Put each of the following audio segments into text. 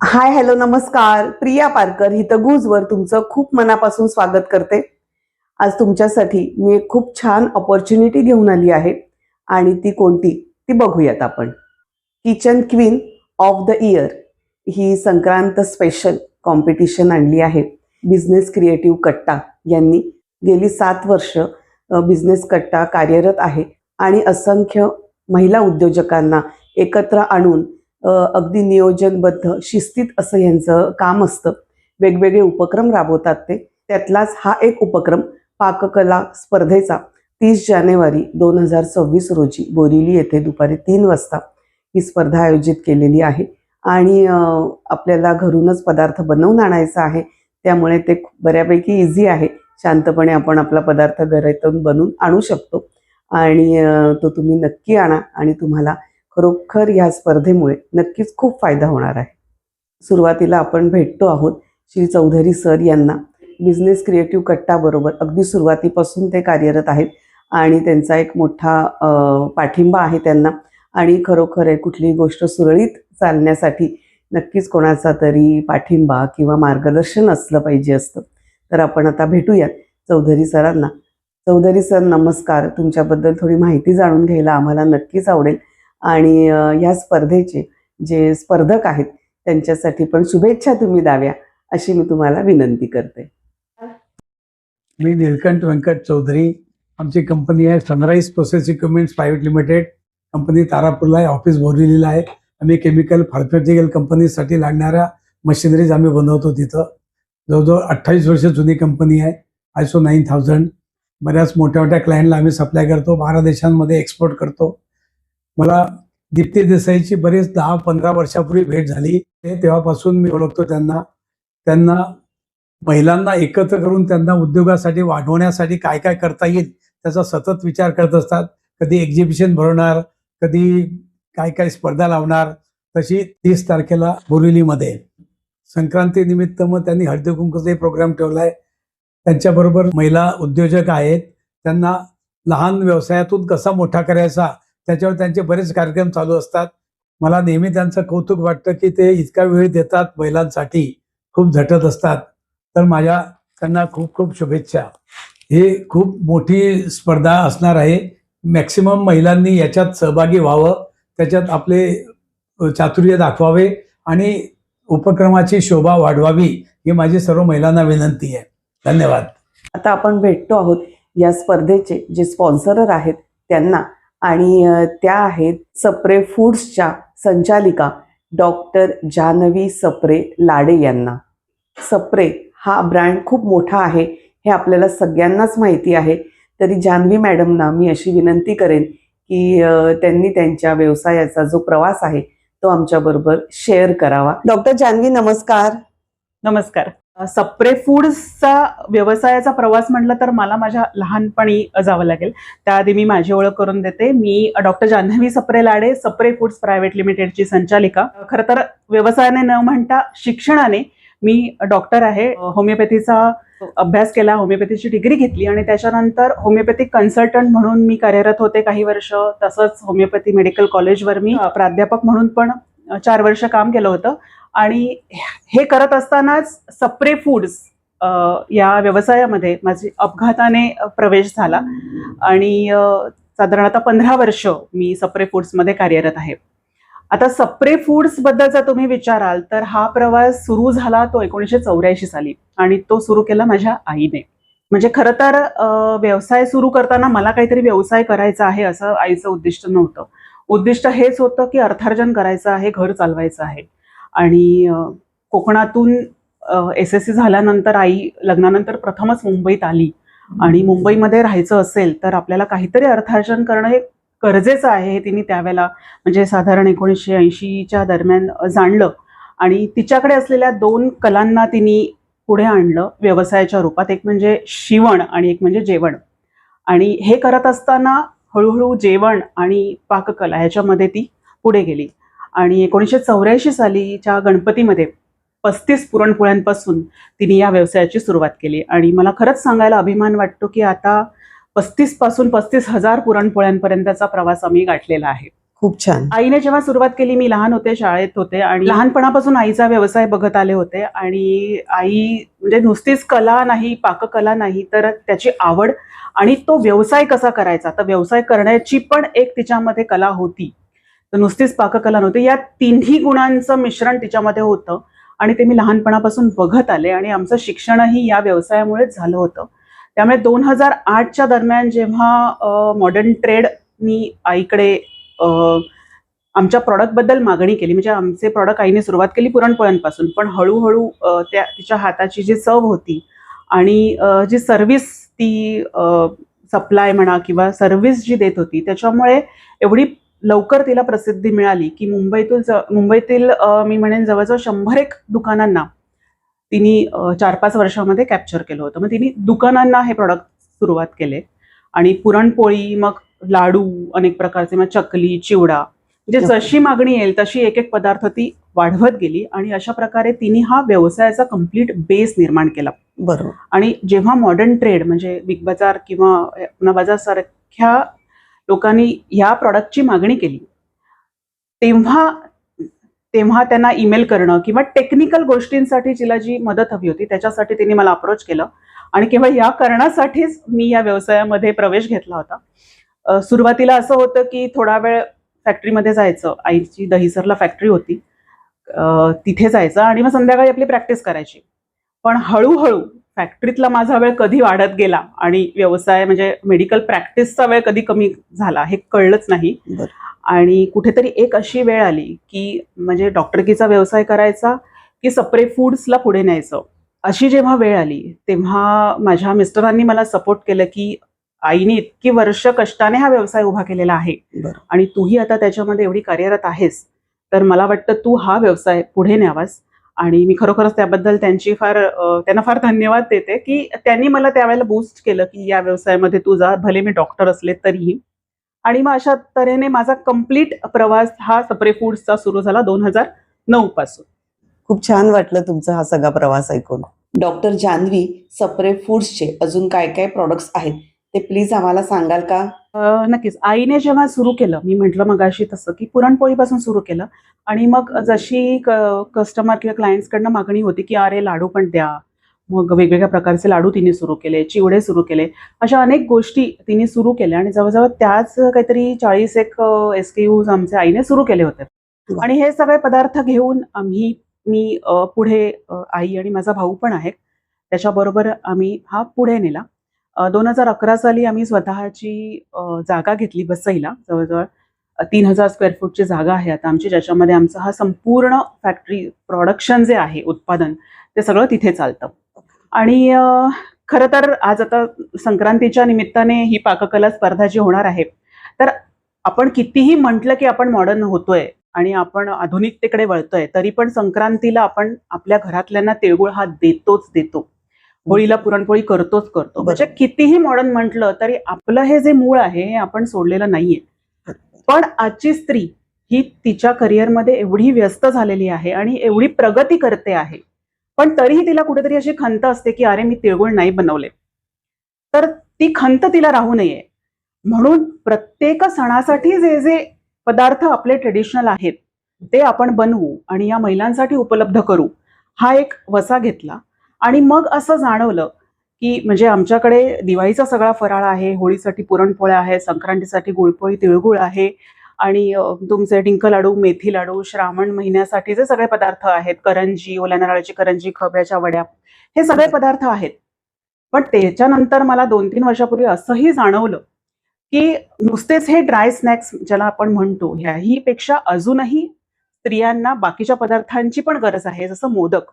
Hi hello नमस्कार. प्रिया पारकर हितगुजवर तुमचं खूप मनापासून स्वागत करते. आज तुमच्यासाठी मी एक खूप छान अपॉर्च्युनिटी घेऊन आली आहे आणि ती कोणती ती बघूयात आपण. Kitchen queen of the year he Sankrant special competition आणली आहे. बिझनेस क्रिएटिव्ह कट्टा यांनी गेली 7 वर्ष बिझनेस कट्टा कार्यरत आहे आणि असंख्य महिला उद्योजकांना एकत्र आणून अगदी नियोजनबद्ध शिस्तीत असं यांचं काम असतं. वेगवेगळे उपक्रम राबवतात ते. त्यातलाच हा एक उपक्रम पाककला स्पर्धेचा 30 जानेवारी 2026 रोजी बोरिवली येथे दुपारी 3 वाजता ही स्पर्धा आयोजित केलेली आहे आणि आपल्याला घरूनच पदार्थ बनवून आणायचा आहे. त्यामुळे ते बऱ्यापैकी इझी आहे. शांतपणे आपण आपला पदार्थ घरातून बनवून आणू शकतो आणि तो तुम्ही नक्की आणा आणि तुम्हाला खरोखर या स्पर्धेमुळे नक्कीच खूप फायदा होणार आहे. सुरुवातीला आपण भेटतो आहोत श्री चौधरी सर यांना. बिझनेस क्रिएटिव्ह कट्टाबरोबर अगदी सुरुवातीपासून ते कार्यरत आहेत आणि त्यांचा एक मोठा पाठिंबा आहे त्यांना. आणि खरोखर आहे कुठलीही गोष्ट सुरळीत चालण्यासाठी नक्कीच कोणाचा तरी पाठिंबा किंवा मार्गदर्शन असलं पाहिजे असतं. तर आपण आता भेटूयात चौधरी सरांना. चौधरी सर नमस्कार. तुमच्याबद्दल थोडी माहिती जाणून घ्यायला आम्हाला नक्कीच आवडेल आणि या स्पर्धेचे जे स्पर्धक आहेत त्यांच्यासाठी पण शुभेच्छा तुम्ही द्याव्या अशी मी तुम्हाला विनंती करते. मी नीलकंठ व्यंकट चौधरी. आमची कंपनी आहे Sunrise Process Equipments Private Limited. Company तारापूरला आहे, ऑफिस बोरिवलीला आहे. आम्ही केमिकल फार्मास्युटिकल कंपनीसाठी लागणाऱ्या मशिनरीज आम्ही बनवतो तिथं. जवळजवळ 28 वर्ष जुनी कंपनी आहे. ISO 9000 बऱ्याच मोठ्या मोठ्या क्लायंटला आम्ही सप्लाय करतो. 12 देशांमध्ये एक्सपोर्ट करतो. मला दीप्ती देसाईची बरेच 10-15 वर्षापूर्वी भेट झाली. तेव्हापासून मी ओळखतो त्यांना महिलांना एकत्र करून त्यांना उद्योगासाठी वाढवण्यासाठी काय काय करता येईल त्याचा सतत विचार करत असतात. कधी एक्झिबिशन भरवणार, कधी काय काय स्पर्धा लावणार. तशी 30 तारखेला बोरिवलीमध्ये संक्रांती निमित्त मग त्यांनी हळदी कुंकूचा प्रोग्राम ठेवला आहे. त्यांच्याबरोबर महिला उद्योजक आहेत. त्यांना लहान व्यवसायातून कसा मोठा करायचा त्याच्यावर त्यांचे बरेच कार्यक्रम चालू असतात. मला नेहमी त्यांचं कौतुक वाटतं की ते इतका वेळ देतात महिलांसाठी, खूप झटत असतात. तर माझ्या त्यांना खूप खूप शुभेच्छा. ही खूप मोठी स्पर्धा असणार आहे. मॅक्सिमम महिलांनी याच्यात सहभागी व्हावं, त्याच्यात आपले चातुर्य दाखवावे आणि उपक्रमाची शोभा वाढवावी ही माझी सर्व महिलांना विनंती आहे. धन्यवाद. आता आपण भेटतो आहोत या स्पर्धेचे जे स्पॉन्सरर आहेत त्यांना आणि त्या आहेत सप्रे फूड्सच्या संचालिका डॉक्टर जान्हवी सप्रे लाडे यांना. सप्रे हा ब्रँड खूप मोठा आहे हे आपल्याला सगळ्यांनाच माहिती आहे. तरी जान्हवी मॅडमना मी अशी विनंती करेन की त्यांनी त्यांच्या व्यवसायाचा जो प्रवास आहे तो आमच्याबरोबर शेअर करावा. डॉक्टर जान्हवी नमस्कार. नमस्कार. सप्रे फूड्सचा व्यवसायाचा प्रवास म्हटलं तर मला माझ्या लहानपणी जावं लागेल. त्याआधी मी माझी ओळख करून देते. मी डॉक्टर जान्हवी सप्रे लाडे, सप्रे फूड्स प्रायव्हेट लिमिटेडची संचालिका. खरं तर व्यवसायाने न म्हणता शिक्षणाने मी डॉक्टर आहे. होमिओपॅथीचा अभ्यास केला, होमिओपॅथीची डिग्री घेतली आणि त्याच्यानंतर होमिओपॅथिक कन्सल्टंट म्हणून मी कार्यरत होते काही वर्ष. तसंच होमिओपॅथी मेडिकल कॉलेजवर मी प्राध्यापक म्हणून पण 4 वर्ष काम केलं होतं. आणि हे करत असतानाच सप्रे फूड्स या व्यवसायामध्ये माझी अपघाताने प्रवेश झाला आणि साधारणतः 15 वर्ष मी सप्रे फूड्समध्ये कार्यरत आहे. आता सप्रे फूड्स बद्दल जर तुम्ही विचाराल तर हा प्रवास सुरू झाला तो 1984 साली आणि तो सुरू केला माझ्या आईने. म्हणजे खरं तर व्यवसाय सुरू करताना मला काहीतरी व्यवसाय करायचा आहे असं आईचं उद्दिष्ट नव्हतं. उद्दिष्ट हेच होतं की अर्थार्जन करायचं आहे, घर चालवायचं आहे. आणि कोकणातून SSC झाल्यानंतर आई लग्नानंतर प्रथमच मुंबईत आली आणि मुंबईमध्ये राहायचं असेल तर आपल्याला काहीतरी अर्थार्जन करणं हे गरजेचं आहे हे तिने त्यावेळेला म्हणजे साधारण 1980च्या दरम्यान जाणलं आणि तिच्याकडे असलेल्या 2 कलांना तिने पुढे आणलं व्यवसायाच्या रूपात. एक म्हणजे शिवण आणि एक म्हणजे जेवण. आणि हे करत असताना हळूहळू जेवण आणि पाककला ह्याच्यामध्ये ती पुढे गेली आणि 1984 सालीच्या गणपतीमध्ये 35 पुरणपोळ्यांपासून तिने या व्यवसायाची सुरुवात केली. आणि मला खरंच सांगायला अभिमान वाटतो की आता 35 पासून 35,000 पुरणपोळ्यांपर्यंतचा प्रवास आम्ही गाठलेला आहे. खूप छान. आईने जेव्हा सुरुवात केली, मी लहान होते, शाळेत होते आणि लहानपणापासून आईचा व्यवसाय बघत आले होते आणि आई म्हणजे नुसतीच कला नाही, पाककला नाही, तर त्याची आवड आणि तो व्यवसाय कसा करायचा, तर व्यवसाय करण्याची पण एक तिच्यामध्ये कला होती. तर नुसतीच पाककला नव्हती, या तिन्ही गुणांचं मिश्रण तिच्यामध्ये होतं आणि ते मी लहानपणापासून बघत आले आणि आमचं शिक्षणही या व्यवसायामुळेच झालं होतं. त्यामुळे 2008च्या दरम्यान जेव्हा मॉडर्न ट्रेडनी आईकडे आमच्या प्रॉडक्टबद्दल मागणी केली, म्हणजे आमचे प्रॉडक्ट आईने सुरुवात केली पुरणपोळ्यांपासून, पण हळूहळू त्या तिच्या हाताची जी चव होती आणि जी सर्व्हिस ती सप्लाय म्हणा किंवा सर्व्हिस जी देत होती, त्याच्यामुळे एवढी लवकर तिला प्रसिद्धी मिळाली की मुंबईतील मी म्हणेन जवळजवळ 100 दुकानांना तिने 4-5 वर्षामध्ये कॅप्चर केलं होतं. मग तिने दुकानांना हे प्रॉडक्ट सुरुवात केले आणि पुरणपोळी, मग लाडू अनेक प्रकारचे, मग चकली, चिवडा, म्हणजे जशी मागणी येईल तशी एक एक पदार्थ ती वाढवत गेली आणि अशा प्रकारे तिने हा व्यवसायाचा कम्प्लीट बेस निर्माण केला. बरोबर. आणि जेव्हा मॉडर्न ट्रेड म्हणजे बिग बाजार किंवा पुना बाजार सारख्या लोकांनी ह्या प्रॉडक्टची मागणी केली, तेव्हा तेव्हा त्यांना ईमेल करणं किंवा टेक्निकल गोष्टींसाठी तिला जी मदत हवी होती त्याच्यासाठी तिने मला अप्रोच केलं आणि केवळ या कारणासाठीच मी या व्यवसायामध्ये प्रवेश घेतला होता. सुरुवातीला असं होतं की थोडा वेळ फॅक्टरीमध्ये जायचं, आईची दहिसरला फॅक्टरी होती, तिथे जायचं आणि मग संध्याकाळी आपली प्रॅक्टिस करायची. पण हळूहळू फॅक्टरीतला माझा वेळ कधी वाढत गेला आणि व्यवसाय म्हणजे मेडिकल प्रॅक्टिसचा वेळ कधी कमी झाला हे कळलंच नाही. आणि कुठेतरी एक अशी वेळ आली की म्हणजे डॉक्टरकीचा व्यवसाय करायचा की सप्रे फूड्सला पुढे न्यायचं, अशी जेव्हा वेळ आली तेव्हा माझ्या मिस्टरांनी मला सपोर्ट केलं की आईने इतकी वर्ष कष्टाने हा व्यवसाय उभा केलेला आहे आणि तूही आता त्याच्यामध्ये एवढी कार्यरत आहेस, तर मला वाटतं तू हा व्यवसाय पुढे न्यावास. आणि मी खरोखरच त्याबद्दल त्यांना फार धन्यवाद देते की त्यांनी मला त्यावेळेला बूस्ट केलं की या व्यवसायामध्ये तू जा, भले मी डॉक्टर असले तरीही. आणि मग अशा तऱ्हेने माझा कम्प्लीट प्रवास हा सप्रे फूड्सचा सुरू झाला 2009 पासून. खूप छान वाटलं तुमचा हा सगळा प्रवास ऐकून. डॉक्टर जान्हवी, सप्रे फूड्सचे अजून काय काय प्रॉडक्ट्स आहेत ते प्लीज आम्हाला सांगाल का? नक्कीच. आईने जेव्हा सुरू केलं, मी म्हटलं मगाशी तसं की पुरणपोळीपासून सुरू केलं आणि मग जशी कस्टमर किंवा क्लायंट्सकडनं मागणी होती की अरे लाडू पण द्या, मग वेगवेगळ्या प्रकारचे लाडू तिने सुरू केले, चिवडे सुरू केले, अशा अनेक गोष्टी तिने सुरू केल्या आणि जवळजवळ त्याच काहीतरी 40 एक SKUs आमच्या आईने सुरू केले होते. आणि हे सगळे पदार्थ घेऊन मी पुढे, आई आणि माझा भाऊ पण आहे त्याच्याबरोबर आम्ही हा पुढे नेला. 2011 साली आम्ही स्वतःची जागा घेतली वसईला, जवळजवळ 3000 स्क्वेअर फूटची जागा आहे आता आमची, ज्याच्यामध्ये आमचं हा संपूर्ण फॅक्टरी प्रोडक्शन जे आहे, उत्पादन, ते सगळं तिथे चालतं. आणि खरं तर आज आता संक्रांतीच्या निमित्ताने ही पाककला स्पर्धा जी होणार आहे, तर आपण कितीही म्हटलं की आपण मॉडर्न होतोय आणि आपण आधुनिकतेकडे वळतोय, तरी पण संक्रांतीला आपण आपल्या घरातल्यांना तिळगुळ हा देतो, होळीला पुरणपोळी करतो. म्हणजे कितीही मॉडर्न म्हटलं तरी आपलं हे जे मूळ आहे हे आपण सोडलेलं नाहीये. पण आजची स्त्री ही तिच्या करिअरमध्ये एवढी व्यस्त झालेली आहे आणि एवढी प्रगती करते आहे, पण तरीही तिला कुठेतरी अशी खंत असते की अरे मी तिळगुळ नाही बनवले. तर ती खंत तिला राहू नये म्हणून प्रत्येक सणासाठी जे जे पदार्थ आपले ट्रेडिशनल आहेत ते आपण बनवू आणि या महिलांसाठी उपलब्ध करू, हा एक वसा घेतला. आणि मग असं जाणवलं की म्हणजे आमच्याकडे दिवाळीचा सगळा फराळ आहे, होळीसाठी पुरणपोळ्या आहे, संक्रांतीसाठी गुळपोळी, तिळगुळ आहे आणि तुमचे डिंक लाडू, मेथी लाडू, श्रावण महिन्यासाठी जे सगळे पदार्थ आहेत, करंजी, ओल्या नारळाची करंजी, खव्याच्या वड्या, हे सगळे पदार्थ आहेत. पण त्याच्यानंतर मला 2-3 वर्षापूर्वी असंही जाणवलं की नुसतेच हे ड्राय स्नॅक्स ज्याला आपण म्हणतो, ह्याही पेक्षा अजूनही स्त्रियांना बाकीच्या पदार्थांची पण गरज आहे, जसं मोदक,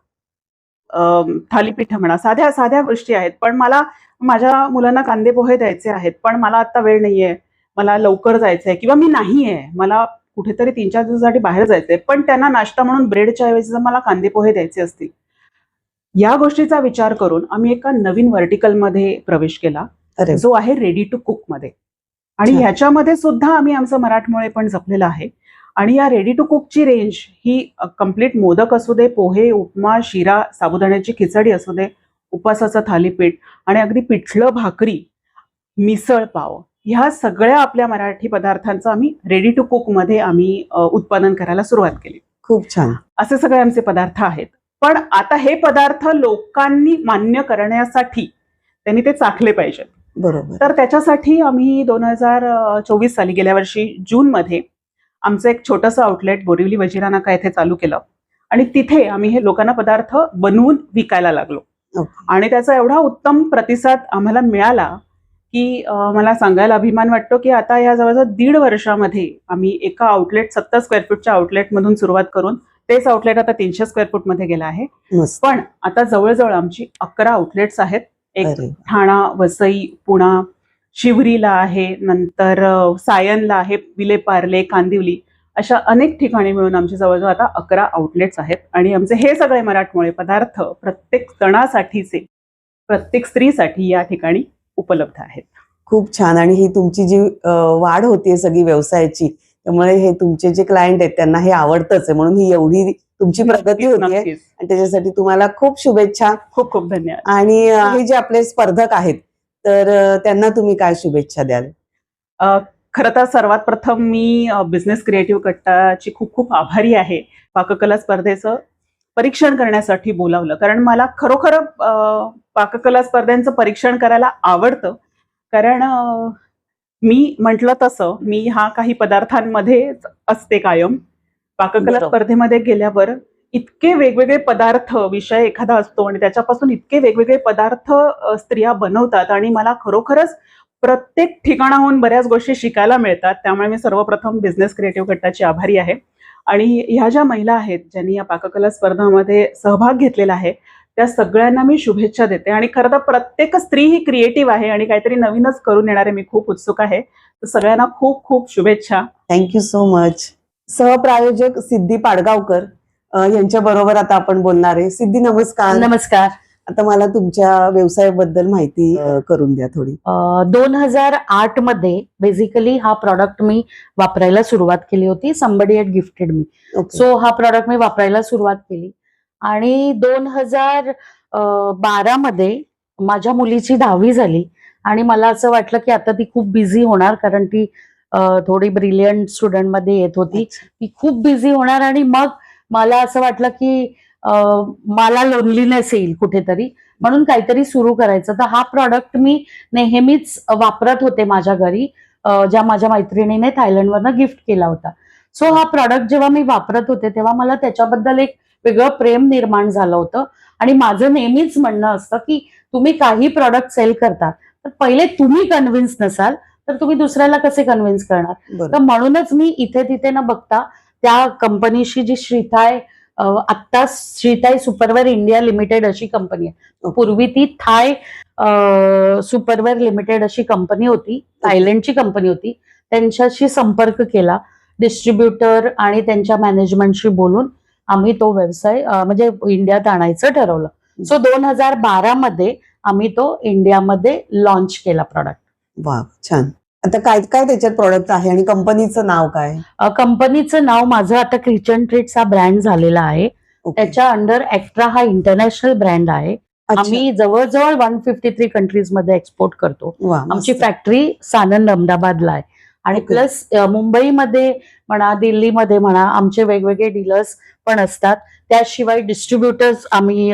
थालीपीठ म्हणा, साध्या साध्या गोष्टी आहेत. पण मला माझ्या मुलांना कांदे पोहे द्यायचे आहेत, पण मला आता वेळ नाहीये, मला लवकर जायचंय किंवा मी नाहीये, मला कुठेतरी 3-4 दिवसासाठी बाहेर जायचंय, पण त्यांना नाश्ता म्हणून ब्रेडच्या ऐवजी जर मला कांदे पोहे द्यायचे असतील, या गोष्टीचा विचार करून आम्ही एका नवीन व्हर्टिकलमध्ये प्रवेश केला, जो आहे रेडी टू कुक मध्ये. आणि ह्याच्यामध्ये सुद्धा आम्ही आमचं मराठमोळे पण जपलेलं आहे. आणि या रेडी टू कुकची रेंज ही कम्प्लीट मोदक असू दे, पोहे, उपमा, शिरा, साबुदाण्याची खिचडी असू दे, उपासाचं थालीपीठ आणि अगदी पिठलं भाकरी, मिसळ पाव, ह्या सगळ्या आपल्या मराठी पदार्थांचं आम्ही रेडी टू कुक मध्ये आम्ही उत्पादन करायला सुरुवात केली. खूप छान. असे सगळे आमचे पदार्थ आहेत. पण आता हे पदार्थ लोकांनी मान्य करण्यासाठी त्यांनी ते चाखले पाहिजेत. बरोबर. तर त्याच्यासाठी आम्ही 2024 साली गेल्या वर्षी जूनमध्ये आमचं एक छोटंसं आउटलेट बोरिवली वजिरा नाका येथे चालू केलं आणि तिथे आम्ही हे लोकांना पदार्थ बनवून विकायला लागलो. ओके. आणि त्याचा एवढा उत्तम प्रतिसाद आम्हाला मिळाला की मला सांगायला अभिमान वाटतो की आता या जवळजवळ 1.5 वर्षामध्ये आम्ही एका आउटलेट 70 स्क्वेअर फूटच्या आउटलेटमधून सुरुवात करून तेच आउटलेट आता 300 स्क्वेअर फूटमध्ये गेलं आहे. मस्त. पण आता जवळजवळ आमची 11 आउटलेट्स आहेत. एक अरे ठाणा, वसई, पुणा, शिवरीला आहे, नंतर सायनला आहे, विलेपार्ले, कांदिवली, अशा अनेक ठिकाणी मिळून आमचे जवळजवळ आता 11 आउटलेट्स आहेत. आणि आमचे हे सगळे मराठमोळे पदार्थ प्रत्येक सणासाठीचे, प्रत्येक स्त्रीसाठी या ठिकाणी उपलब्ध आहेत. खूप छान. आणि ही तुमची जी वाढ होतीये सगळी व्यवसायाची, त्यामुळे हे तुमचे जे क्लायंट आहेत त्यांना हे आवडतच आहे, म्हणून ही एवढी तुमची प्रगती होतीये नक्कीच. आणि त्याच्यासाठी तुम्हाला खूप शुभेच्छा. खूप खूप धन्यवाद. आणि हे जे आपले स्पर्धक आहेत तर त्यांना तुम्ही काय शुभेच्छा द्याल? खरं तर सर्वात प्रथम मी बिझनेस क्रिएटिव्ह कट्टाची खूप खूप आभारी आहे. पाककला स्पर्धेचं परीक्षण करण्यासाठी बोलावलं, कारण मला खरोखर पाककला स्पर्धांचं परीक्षण करायला आवडतं. कारण मी म्हटलं तसं मी ह्या काही पदार्थांमध्ये असते कायम. पाककला बरोबर. स्पर्धेमध्ये गेल्यावर इतके वेगवेगळे पदार्थ, विषय एखादा असतो आणि त्याच्यापासून इतके वेगवेगळे पदार्थ स्त्रिया बनवतात आणि मला खरोखरच प्रत्येक ठिकाणाहून बऱ्याच गोष्टी शिकायला मिळतात. त्यामुळे मी सर्वप्रथम बिझनेस क्रिएटिव्ह गटाची आभारी आहे. आणि ह्या ज्या महिला आहेत ज्यांनी या पाककला स्पर्धामध्ये सहभाग घेतलेला आहे त्या सगळ्यांना मी शुभेच्छा देते. आणि खरं तर प्रत्येक स्त्री ही क्रिएटिव्ह आहे आणि काहीतरी नवीनच करून येणारे मी खूप उत्सुक आहे. तर सगळ्यांना खूप खूप शुभेच्छा. Thank you so much. सहप्रायोजक सिद्धी पाडगावकर यांच्या बरोबर आता आपण बोलणार आहे. सिद्धी, नमस्कार. नमस्कार. आता मला तुमच्या व्यवसायाबद्दल माहिती करून द्या थोडी. 2008 मध्ये बेसिकली हा प्रॉडक्ट मी वापरायला सुरुवात केली होती. Somebody had gifted me. Okay. So हा प्रॉडक्ट मी वापरायला सुरुवात केली आणि 2012 मध्ये माझ्या मुलीची 10वी झाली आणि मला असं वाटलं की आता ती खूप बिझी होणार, कारण ती थोडी ब्रिलियंट स्टुडंट मध्ये येत होती. ती खूप बिझी होणार आणि मग मला असं वाटलं की मला लोनलीनेस येईल कुठेतरी, म्हणून काहीतरी सुरू करायचं. तर हा प्रॉडक्ट मी नेहमीच वापरत होते माझ्या घरी, ज्या माझ्या मैत्रिणीने थायलंडवरनं गिफ्ट केला होता. सो हा प्रॉडक्ट जेव्हा मी वापरत होते तेव्हा मला त्याच्याबद्दल एक वेगळं प्रेम निर्माण झालं होतं. आणि माझं नेहमीच म्हणणं असतं की तुम्ही काही प्रॉडक्ट सेल करता तर पहिले तुम्ही कन्व्हिन्स नसाल तर तुम्ही दुसऱ्याला कसे कन्व्हिन्स करणार. बरोबर. तर म्हणूनच मी इथे तिथे न बघता त्या कंपनीशी, जी श्रीथाय, आत्ता श्रीथाय सुपरवेअर इंडिया लिमिटेड अशी कंपनी आहे, ओके. पूर्वी ती थाय सुपरवेअर लिमिटेड अशी कंपनी होती, थायलंडची कंपनी होती. त्यांच्याशी संपर्क केला, डिस्ट्रीब्युटर आणि त्यांच्या मॅनेजमेंटशी बोलून आम्ही तो व्यवसाय म्हणजे इंडियात आणायचं ठरवलं. सो 2012 मध्ये आम्ही तो इंडियामध्ये लॉन्च केला प्रॉडक्ट. वा, छान. आता काय काय त्याच्यात प्रॉडक्ट आहे आणि कंपनीचं नाव काय? कंपनीचं नाव माझं आता किचन ट्रीट्स हा ब्रँड झालेला आहे. ओके. त्याच्या अंडर एक्ट्रा हा इंटरनॅशनल ब्रँड आहे. अच्छा. आम्ही जवळजवळ 153 कंट्रीज मध्ये एक्सपोर्ट करतो. वा, आमची मस्त. फॅक्टरी सानंद अहमदाबादला आहे आणि ओके. प्लस मुंबईमध्ये म्हणा, दिल्लीमध्ये म्हणा, आमचे वेगवेगळे डीलर्स पण असतात. त्याशिवाय डिस्ट्रीब्युटर्स आम्ही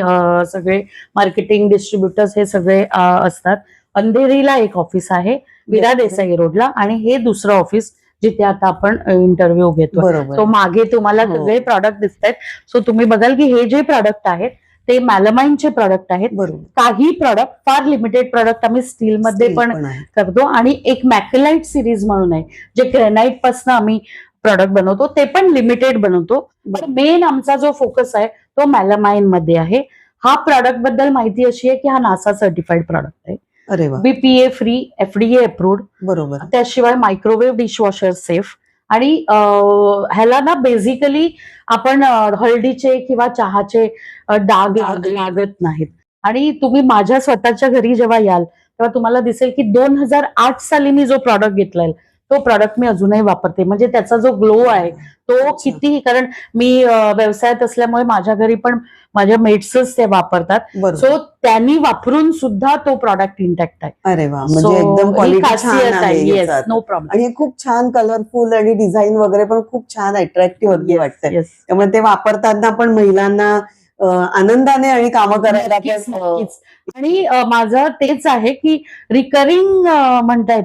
सगळे मार्केटिंग डिस्ट्रीब्युटर्स हे सगळे असतात. अंधेरीला एक ऑफिस आहे, विरा देसाई रोडला, आणि हे दुसरं ऑफिस जिथे आता आपण इंटरव्ह्यू घेतो. बरोबर. तो मागे तुम्हाला हो. सगळे प्रॉडक्ट दिसत आहेत. सो तुम्ही बघाल की हे जे प्रॉडक्ट आहेत ते मॅलमाइनचे प्रॉडक्ट आहेत. बरोबर. काही प्रॉडक्ट, फार लिमिटेड प्रॉडक्ट आम्ही स्टील मध्ये स्टील पण पण आहे. करतो आणि एक मॅकेलाइट सिरीज म्हणून आहे जे ग्रेनाइट पासून आम्ही प्रॉडक्ट बनवतो, ते पण लिमिटेड बनवतो. पण मेन आमचा जो फोकस आहे तो मॅलमाइन मध्ये आहे. हा प्रॉडक्ट बद्दल माहिती अशी आहे की हा नासा सर्टिफाईड प्रॉडक्ट आहे, अरे वा. BPA free, FDA approved. बरोबर. त्याशिवाय मायक्रोवेव्ह डिशवॉशर सेफ. आणि ह्याला ना बेसिकली आपण हळदीचे किंवा चहाचे डाग लागत नाहीत. आणि तुम्ही माझ्या स्वतःच्या घरी जेव्हा याल तेव्हा तुम्हाला दिसेल की 2008 साली मी जो प्रॉडक्ट घेतलाय तो प्रॉडक्ट मी अजूनही वापरते. म्हणजे त्याचा जो ग्लो आहे तो अच्छा. कितीही, कारण मी व्यवसायात असल्यामुळे माझ्या घरी पण माझ्या मेट्सच ते वापरतात. बरोबर. सो त्यांनी वापरून सुद्धा तो प्रॉडक्ट इंटॅक्ट आहे. अरे वा, म्हणजे एकदम क्वालिटी छान आहे येस, याच्यात. No problem. आणि हे खूप छान कलरफुल आणि डिझाईन वगैरे पण खूप छान अट्रॅक्टिव्ह अगदी वाटतंय. येस. त्यामुळे ते वापरताना पण महिलांना आनंदाने आणि कामं करायला नक्कीच, पण नक्कीच. आणि माझं तेच आहे की रिकरिंग म्हणतायत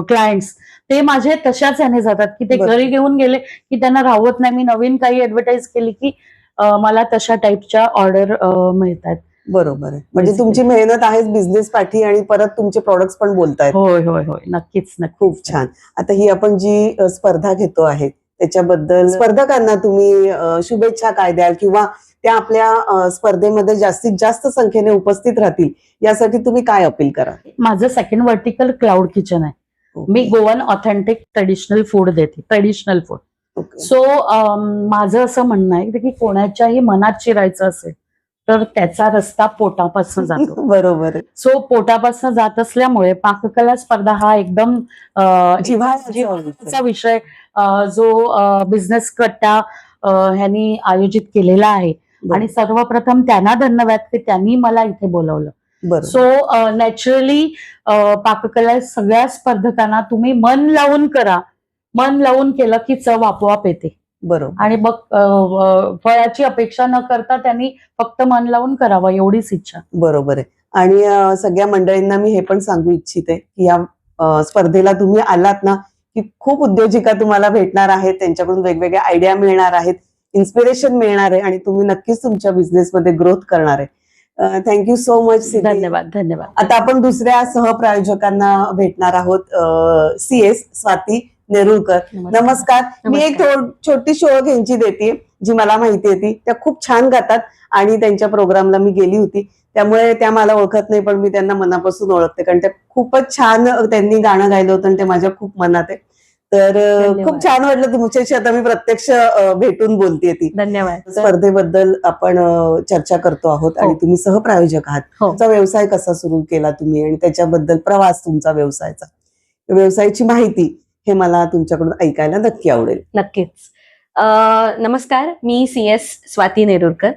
क्लायंट्स, ते माझे तशाच ह्याने जातात की ते बरोबर. घरी घेऊन गेले की त्यांना राहत नाही. मी नवीन काही ऍडव्हर्टाईज केली की मला तशा टाईपच्या ऑर्डर मिळतात. बरोबर आहे. म्हणजे Basically. तुमची मेहनत आहेच बिझनेस पाठी आणि परत तुमचे प्रॉडक्ट्स पण बोलतायत. होय होय होय, नक्कीच नक्कीच. खूप छान. आता ही आपण जी स्पर्धा घेतो आहे त्याच्याबद्दल स्पर्धकांना तुम्ही शुभेच्छा काय द्याल, किंवा त्या आपल्या स्पर्धेमध्ये जास्तीत जास्त संख्येने उपस्थित राहतील यासाठी तुम्ही काय अपील करा? माझं सेकंड व्हर्टिकल क्लाउड किचन आहे. मी गोवन ऑथेंटिक ट्रेडिशनल फूड देते, ट्रेडिशनल फूड. सो माझं असं म्हणणं आहे की कोणाच्याही मनात शिरायचं असेल तर त्याचा रस्ता पोटापासून जातो. बरोबर आहे. सो पोटापासून जात असल्यामुळे पाककला स्पर्धा हा एकदम जिव्हाळ्याचा विषय जो बिझनेस कट्टा ह्यांनी आयोजित केलेला आहे. आणि सर्वप्रथम त्यांना धन्यवाद की त्यांनी मला इथे बोलवलं. बरोबर. सो नॅचरली पाककला सगळ्या स्पर्धकांना तुम्ही मन लावून करा. मन लावून केलं की चव आपोआप येते. बरोबर. आणि मग फळाची अपेक्षा न करता त्यांनी फक्त मन लावून करावं, एवढीच इच्छा. बरोबर आहे. आणि सगळ्या मंडळींना मी हे पण सांगू इच्छिते की या स्पर्धेला तुम्ही आलात ना की खूप उद्योजिका तुम्हाला भेटणार आहेत, त्यांच्याकडून वेगवेगळ्या आयडिया मिळणार आहेत, इन्स्पिरेशन मिळणार आहे आणि तुम्ही नक्कीच तुमच्या बिझनेसमध्ये ग्रोथ करणार आहे. Thank you so much. धन्यवाद धन्यवाद. आता आपण दुसऱ्या सहप्रायोजकांना भेटणार आहोत. CS स्वाती नेरुळकर. नमस्कार. मी एक छोटीशी ओळख यांची देते जी मला माहिती होती. त्या खूप छान गातात आणि त्यांच्या प्रोग्रामला मी गेली होती, त्यामुळे त्या मला ओळखत नाही पण मी त्यांना मनापासून ओळखते, कारण त्या खूपच छान त्यांनी गाणं गायलं होतं आणि ते माझ्या खूप मनात आहे. तर खूप छान वाटलं तुमच्याशी आता मी प्रत्यक्ष भेटून बोलतेय. ती धन्यवाद. स्पर्धेबद्दल आपण चर्चा करतो आहोत आणि तुम्ही सहप्रायोजक आहात. तुमचा व्यवसाय कसा सुरू केला तुम्ही आणि त्याच्याबद्दल प्रवास तुमचा व्यवसायाचा, व्यवसायाची माहिती हे मला तुमच्याकडून ऐकायला नक्की आवडेल. नक्कीच. नमस्कार, मी CS स्वाती नेरुरकर.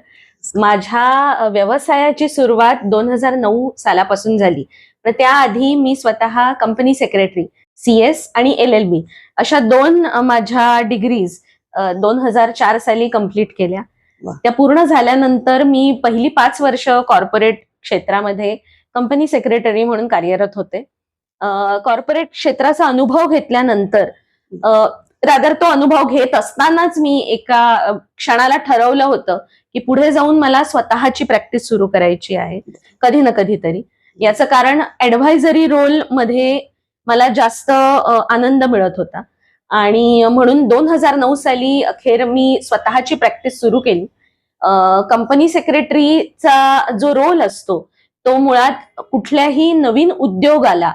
माझ्या व्यवसायाची सुरुवात 2009 सालापासून झाली. तर त्याआधी मी स्वतः कंपनी सेक्रेटरी CS आणि LLB अशा 2 माझ्या डिग्रीज 2004 साली कंप्लीट केल्या. त्या पूर्ण झाल्यानंतर मी पहिली 5 वर्ष कॉर्पोरेट क्षेत्रामध्ये कंपनी सेक्रेटरी म्हणून कार्यरत होते. कॉर्पोरेट क्षेत्राचा अनुभव घेतल्यानंतर रादर तो अनुभव घेत असतानाच मी एका क्षणाला ठरवलं होतं की पुढे जाऊन मला स्वतःची प्रॅक्टिस सुरू करायची आहे कधी ना कधीतरी. याचं कारण ऍडव्हायझरी रोल मध्ये मला जास्त आनंद मिळत होता आणि म्हणून 2009 साली अखेर मी स्वतःची प्रॅक्टिस सुरू केली. कंपनी सेक्रेटरीचा जो रोल असतो तो मुळात कुठल्याही नवीन उद्योगाला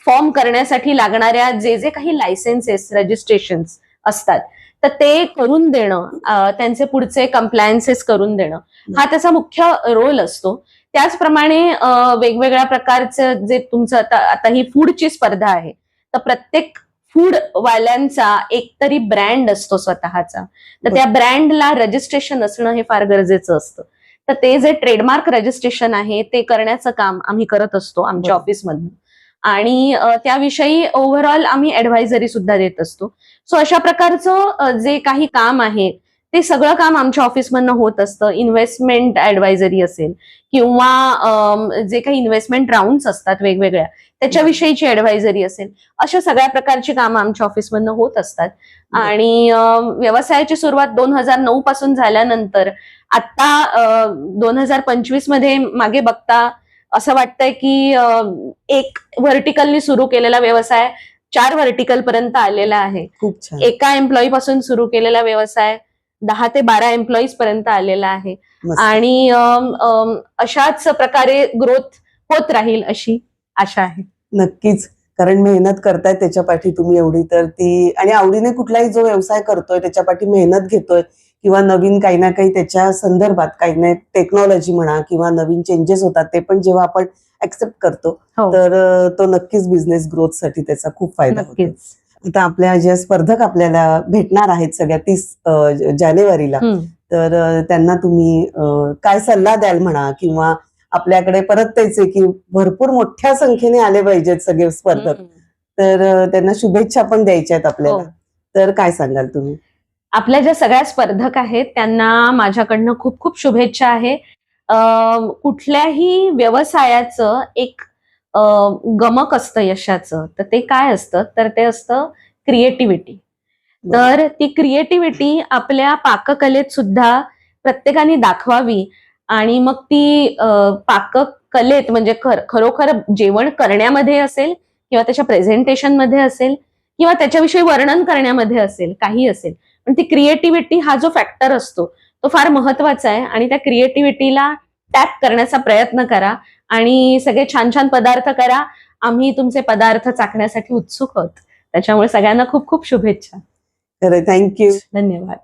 फॉर्म करण्यासाठी लागणाऱ्या जे काही लायसेन्सेस रजिस्ट्रेशन्स असतात तर ते करून देणं, त्यांचे पुढचे कंप्लायन्सेस करून देणं हा त्याचा मुख्य रोल असतो. त्याचप्रमाणे वेगवेगळ्या प्रकारचं जे तुमचं आता ही फूडची स्पर्धा आहे तर प्रत्येक फूड वाल्यांचा एकतरी ब्रँड असतो स्वतःचा, तर त्या ब्रँडला रजिस्ट्रेशन असणं हे फार गरजेचं असतं. तर ते जे ट्रेडमार्क रजिस्ट्रेशन आहे ते करण्याचं काम आम्ही करत असतो आमच्या ऑफिसमधून आणि त्याविषयी ओव्हरऑल आम्ही ऍडव्हायझरी सुद्धा देत असतो. सो अशा प्रकारचं जे काही काम आहे ते सगळं काम आमच्या ऑफिसमधनं होत असतं. इन्व्हेस्टमेंट ऍडव्हायझरी असेल किंवा जे काही इन्व्हेस्टमेंट राऊंड्स असतात वेगवेगळ्या त्याच्याविषयीची ऍडव्हायझरी असेल, अशा सगळ्या प्रकारची कामं आमच्या ऑफिसमधनं होत असतात. आणि व्यवसायाची सुरुवात 2009 पासून झाल्यानंतर आता 2025 मध्ये मागे बघता असं वाटतंय की एक व्हर्टिकलनी सुरू केलेला व्यवसाय 4 व्हर्टिकल पर्यंत आलेला आहे. खूप छान. एका एम्प्लॉई पासून सुरू केलेला व्यवसाय 10 ते 12 एम्प्लॉईज पर्यंत आलेला आहे आणि अशाच प्रकारे ग्रोथ होत राहील अशी आशा आहे. नक्कीच, कारण मेहनत करताय त्याच्या पाठी तुम्ही एवढी, तर ती आणि आवडीने कुठलाही जो व्यवसाय करतोय त्याच्या पाठी मेहनत घेतोय किंवा नवीन काही ना काही त्याच्या संदर्भात काही ना टेक्नॉलॉजी म्हणा किंवा नवीन चेंजेस होतात ते पण जेव्हा आपण ऍक्सेप्ट करतो हो. तर तो नक्कीच बिझनेस ग्रोथ साठी त्याचा खूप फायदा होतो. नक्कीच. आता आपल्या जे स्पर्धक आपल्याला भेटणार आहेत सगळ्या 30 जानेवारीला, तर त्यांना तुम्ही काय सल्ला द्याल म्हणा, किंवा आपल्याकडे परत तेच आहे की भरपूर मोठ्या संख्येने आले पाहिजेत सगळे स्पर्धक, तर त्यांना शुभेच्छा पण द्यायच्या आहेत आपल्याला, हो. तर काय सांगाल तुम्ही? आपल्या ज्या सगळ्या स्पर्धक आहेत त्यांना माझ्याकडनं खूप खूप शुभेच्छा आहे. कुठल्याही व्यवसायाचं एक गमक असतं यशाचं, तर ते काय असतं, तर ते असतं क्रिएटिव्हिटी. तर ती क्रिएटिव्हिटी आपल्या पाककलेत सुद्धा प्रत्येकाने दाखवावी आणि मग ती पाककलेत म्हणजे खरोखर जेवण करण्यामध्ये असेल किंवा त्याच्या प्रेझेंटेशन मध्ये असेल किंवा त्याच्याविषयी वर्णन करण्यामध्ये असेल, काही असेल, पण ती क्रिएटिव्हिटी हा जो फॅक्टर असतो तो फार महत्वाचा आहे आणि त्या क्रिएटिव्हिटीला टॅप करण्याचा प्रयत्न करा आणि सगळे छान छान पदार्थ करा. आम्ही तुमचे पदार्थ चाखण्यासाठी उत्सुक आहोत. त्याच्यामुळे सगळ्यांना खूप खूप शुभेच्छा. खरं, थँक्यू. धन्यवाद.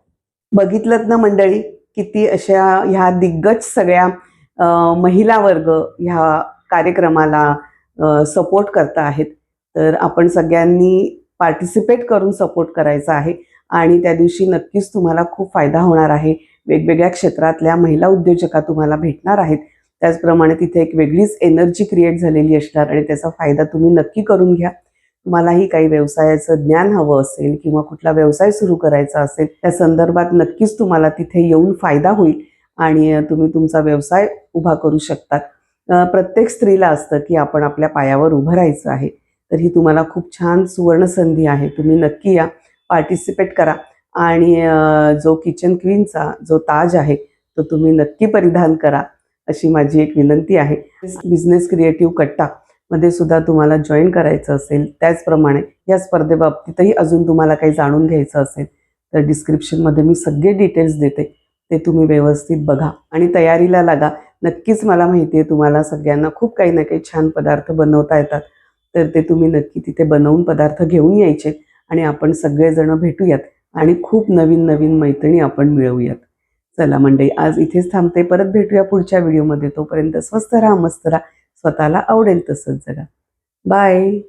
बघितलं ना मंडळी, किती अशा ह्या दिग्गज सगळ्या महिला वर्ग ह्या कार्यक्रमाला सपोर्ट करता आहेत. तर आपण सगळ्यांनी पार्टिसिपेट करून सपोर्ट करायचा आहे आणि त्या दिवशी नक्कीच तुम्हाला खूप फायदा होणार आहे. वेगवेगळ्या क्षेत्रातल्या महिला उद्योजका तुम्हाला भेटणार आहेत. त्याचप्रमाणे तिथे एक वेगळीच एनर्जी क्रिएट झालेली असणार आणि त्याचा फायदा तुम्ही नक्की करून घ्या. तुम्हालाही काही व्यवसायाचं ज्ञान हवं असेल किंवा कुठला व्यवसाय सुरू करायचा असेल, त्या संदर्भात नक्कीच तुम्हाला तिथे येऊन फायदा होईल आणि तुम्ही तुमचा व्यवसाय उभा करू शकतात. प्रत्येक स्त्रीला असतं की आपण आपल्या पायावर उभं राहायचं आहे, तर ही तुम्हाला खूप छान सुवर्ण संधी आहे. तुम्ही नक्की या, पार्टिसिपेट करा आणि जो किचन क्वीनचा जो ताज आहे तो तुम्ही नक्की परिधान करा, अशी माझी एक विनंती आहे. बिझनेस क्रिएटिव्ह कट्टा मध्ये सुद्धा तुम्हाला जॉईन करायचं असेल, त्याचप्रमाणे या स्पर्धेबाबतीतही अजून तुम्हाला काही जाणून घ्यायचं असेल तर डिस्क्रिप्शनमध्ये मी सगळे डिटेल्स देते, ते तुम्ही व्यवस्थित बघा आणि तयारीला लागा. नक्कीच मला माहिती आहे तुम्हाला सगळ्यांना खूप काही ना काही छान पदार्थ बनवता येतात, तर ते तुम्ही नक्की तिथे बनवून पदार्थ घेऊन यायचे आणि आपण सगळेजण भेटूयात आणि खूप नवीन नवीन मैत्रिणी आपण मिळवूयात. चला मंडळी, आज इथेच थांबते. परत भेटूया पुढच्या व्हिडिओमध्ये. तोपर्यंत स्वस्त राहा, मस्त राहा, स्वतःला आवडेल तसंच जगा. बाय.